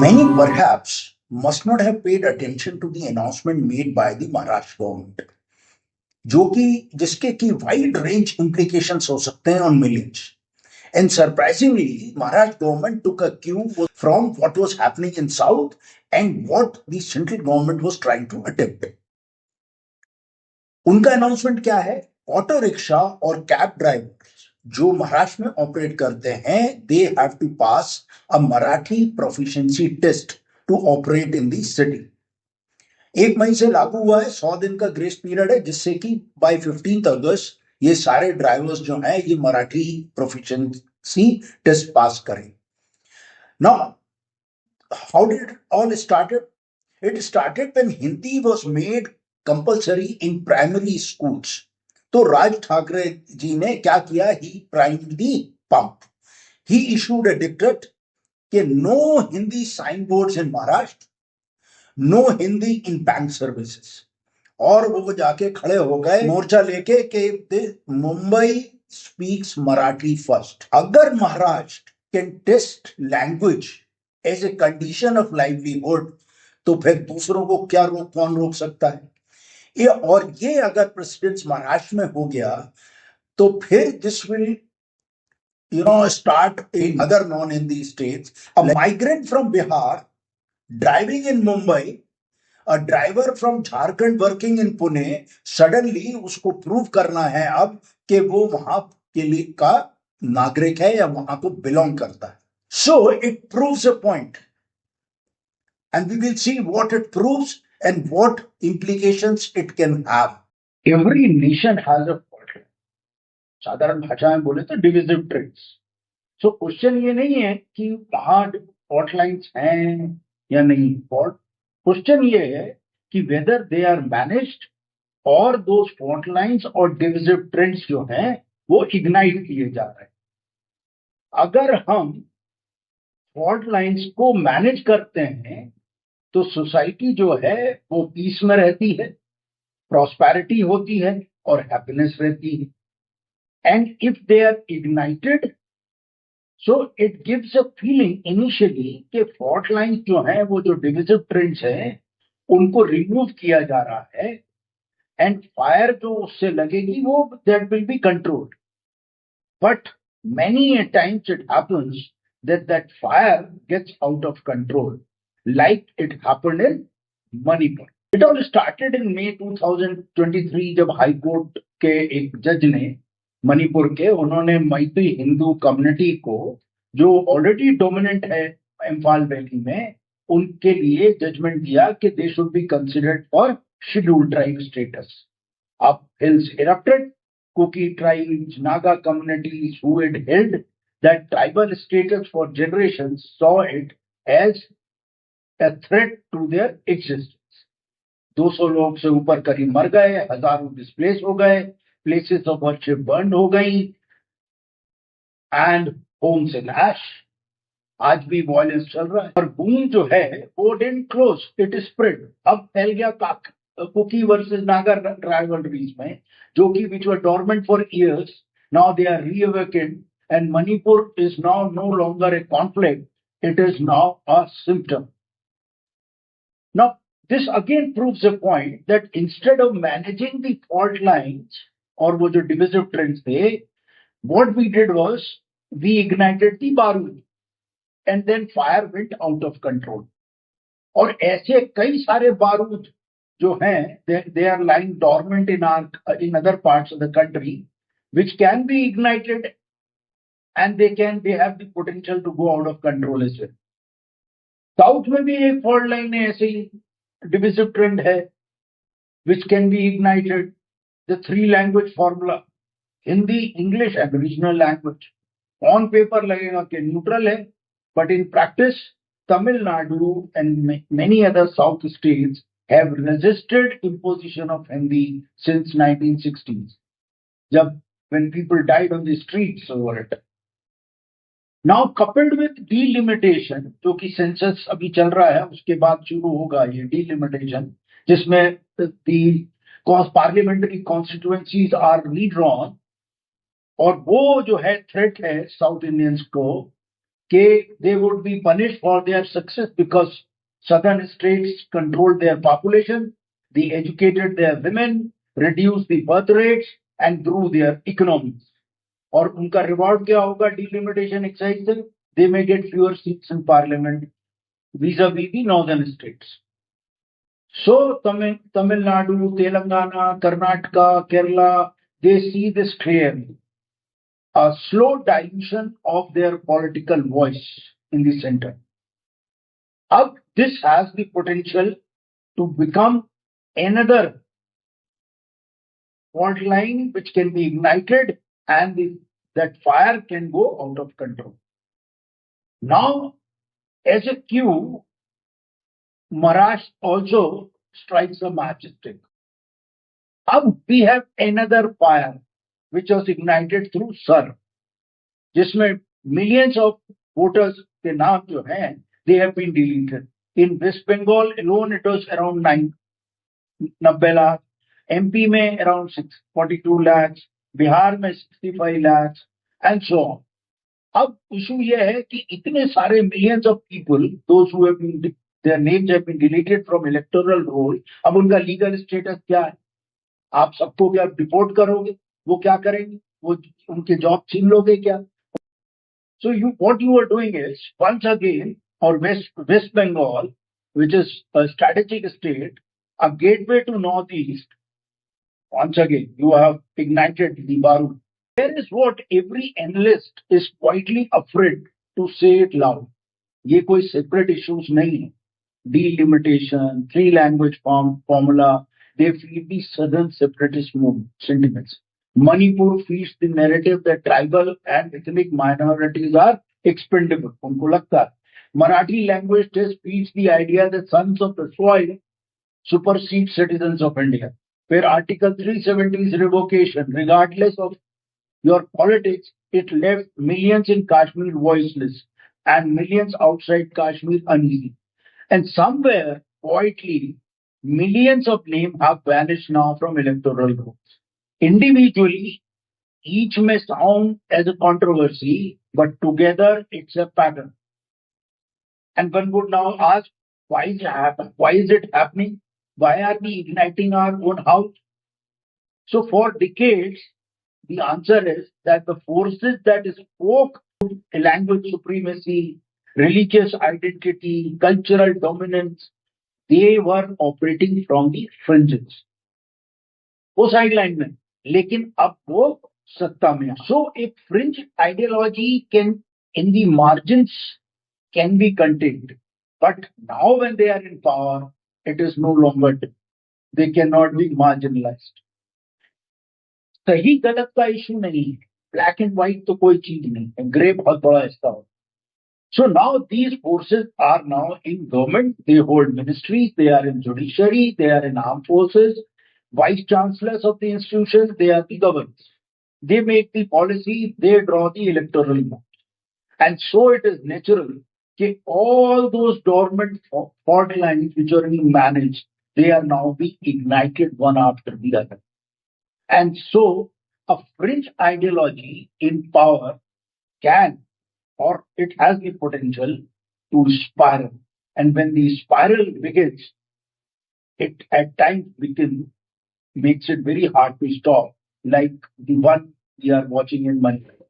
Many perhaps must not have paid attention to the announcement made by the Maharashtra government, जो कि जिसके की wide range implications हो सकते हैं on millions. And surprisingly, Maharashtra government took a cue from what was happening in South and what the central government was trying to attempt. उनका announcement क्या है? ऑटो रिक्शा और कैब ड्राइवर्स जो महाराष्ट्र में operate करते हैं, they have to pass a Marathi proficiency test to operate in the city. 1 मई से लागू हुआ है, 100 दिन का ग्रेस पीरियड है, जिससे कि बाय 15 अगस्त ये सारे ड्राइवर्स जो हैं ये मराठी प्रोफिशिएंसी टेस्ट पास करें. Now how did it all started? It started when Hindi was made compulsory in primary schools. तो राज ठाकरे जी ने क्या किया? He primed the pump. He issued a decree कि no Hindi sign boards in Maharashtra, no Hindi in bank services. और वो जाके खड़े हो गए मोर्चा लेके कि मुंबई स्पीक्स मराठी फर्स्ट. अगर Maharashtra can test language as a condition of livelihood, तो फिर दूसरों को क्या कौन रोक सकता है? ये अगर प्रेसिडेंस महाराष्ट्र में हो गया तो फिर this will start in other non-Hindi states. A migrant from Bihar driving in Mumbai, a driver from Jharkhand working in Pune, suddenly उसको प्रूव करना है अब कि वो वहां के लिए का नागरिक है या वहां को बिलोंग करता है. So it proves a point, and we will see what it proves and what implications it can have. Every nation has a fault line. साधारण भाषा में बोले तो डिविजिव ट्रेड्स. सो क्वेश्चन ये नहीं है कि वहां फॉल्ट लाइन्स हैं या नहीं. क्वेश्चन ये है कि वेदर दे आर मैनेज्ड और दोस फॉल्ट लाइन्स और डिविजिव ट्रेंड्स जो हैं वो इग्नाइट किए जा रहे हैं. अगर हम फॉल्ट लाइन्स को मैनेज करते हैं तो सोसाइटी जो है वो पीस में रहती है, प्रॉस्पेरिटी होती है और हैप्पीनेस रहती है. And if they are ignited, so it gives a feeling initially कि फॉल्ट लाइन्स जो हैं वो जो डिविजिव ट्रेंड्स हैं उनको रिमूव किया जा रहा है एंड फायर जो उससे लगेगी वो that will be controlled. But many a times it happens that fire gets out of control, like it happened in Manipur. It all started in May 2023 जब हाई कोर्ट के एक जज ने मणिपुर के, उन्होंने मैती हिंदू कम्युनिटी को जो ऑलरेडी डोमिनेंट है इम्फाल वैली में, उनके लिए जजमेंट दिया कि they should be considered for scheduled tribe status. अब hills erupted, Kuki tribes, Naga communities who had held that tribal status for generations saw it as a threat to their existence. 200 लोग से ऊपर करीब मर गए, हजारों डिस्प्लेस हो गए, प्लेसेस ऑफ वर्शिप बर्न हो गई एंड होम्स इन ऐश. आज भी वायलेंस चल रहा है. और बूम जो है वो डिडंट क्लोज, इट स्प्रेड. अब फैल गया कुकी वर्सेस नागा राइवलरीज में, जो कि which were dormant for years. Now they are reawakened and Manipur is now no longer a conflict, it is now a symptom. Now this again proves a point that instead of managing the fault lines और वो जो divisive trends थे, what we did was we ignited the बारूद and then fire went out of control. और ऐसे कई सारे बारूद जो हैं, they are lying dormant in other parts of the country which can be ignited and they have the potential to go out of control as well. South में भी एक फॉल्ट लाइन है ऐसे ही divisive trend है which can be ignited. The 3 language formula, Hindi, English and regional language. On paper लगेगा कि neutral है, but in practice Tamil Nadu and many other south states have resisted imposition of Hindi since 1960s, when people died on the streets over it. Now coupled with delimitation, जो कि census अभी चल रहा है, उसके बाद शुरू होगा ये delimitation, जिसमें the parliamentary constituencies are redrawn. और वो जो है थ्रेट है साउथ इंडियंस को they would be punished for their success because southern states controlled their population, they educated their women, reduced the birth rates, and grew their economies. और उनका reward क्या होगा डिलिमिटेशन एक्सरसाइज से? They may get fewer seats in parliament vis-a-vis the northern states. So Tamil Nadu, Telangana, Karnataka, Kerala, they see this clearly. A slow dilution of their political voice in the center. Now, this has the potential to become another fault line which can be ignited and that fire can go out of control. Now, as a cue, Maharashtra also strikes a matchstick. Now we have another fire which was ignited through SAR, जिसमें millions of voters के नाम जो हैं, they have been deleted. In West Bengal alone, it was around 90 lakh. MP में around 42 lakhs, Bihar में 65 lakhs, and so on. अब issue ये है कि इतने सारे millions of people, those who have been their names have been deleted from electoral roll, अब उनका legal status क्या है? आप सबको क्या डिपोर्ट करोगे? वो क्या करेंगे? वो उनके जॉब छीन लोगे क्या? So what you are doing is once again, or West Bengal, which is a strategic state, a gateway to northeast. Once again, you have ignited the Baru. Here is what every analyst is quietly afraid to say it loud. ये कोई separate issues नहीं है. Delimitation, three language formula, they feed the southern separatist sentiments. Manipur feeds the narrative that tribal and ethnic minorities are expendable. उनको लगता है. Marathi language test feeds the idea that sons of the soil supersede citizens of India. Where Article 370's revocation, regardless of your politics, it left millions in Kashmir voiceless and millions outside Kashmir uneasy. And somewhere, quietly, millions of names have vanished now from electoral rolls. Individually, each may sound as a controversy, but together it's a pattern. And one would now ask, why is it happening? Why is it happening? Why are we igniting our own house? So for decades, the answer is that the forces that spoke language supremacy, religious identity, cultural dominance, they were operating from the fringes. वो sideline में, लेकिन अब वो सत्ता में. So a fringe ideology can, in the margins, can be contained. But now when they are in power, it is no longer. They cannot be marginalized. सही गलत का इशू नहीं है. ब्लैक एंड व्हाइट तो कोई चीज नहीं है. ग्रे बहुत बड़ा हिस्सा होता है. So now these forces are now in government. They hold ministries. They are in judiciary. They are in armed forces. Vice chancellors of the institutions. They are the governors. They make the policy. They draw the electoral map. And so it is natural that all those dormant fault lines which are being managed, they are now being ignited one after the other. And so a fringe ideology in power can, or it has the potential to spiral. And when the spiral begins, it at times makes it very hard to stop, like the one we are watching in Manipur.